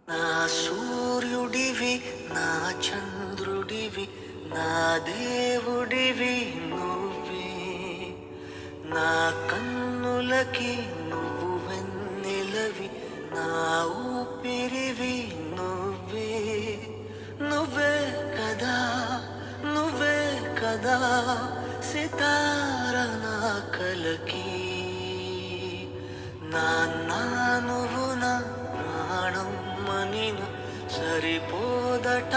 నా సూర్యుడివి నా చంద్రుడివి నా దేవుడివి నువ్వే. నా కన్నులకి నువ్వు వెన్నెలవి నా ఊపిరివి నువ్వే. నువ్వే కదా నువ్వే కదా సితార నా కలకి. నాన్న నువ్వు నా ప్రాణం మనిన సరిపోదట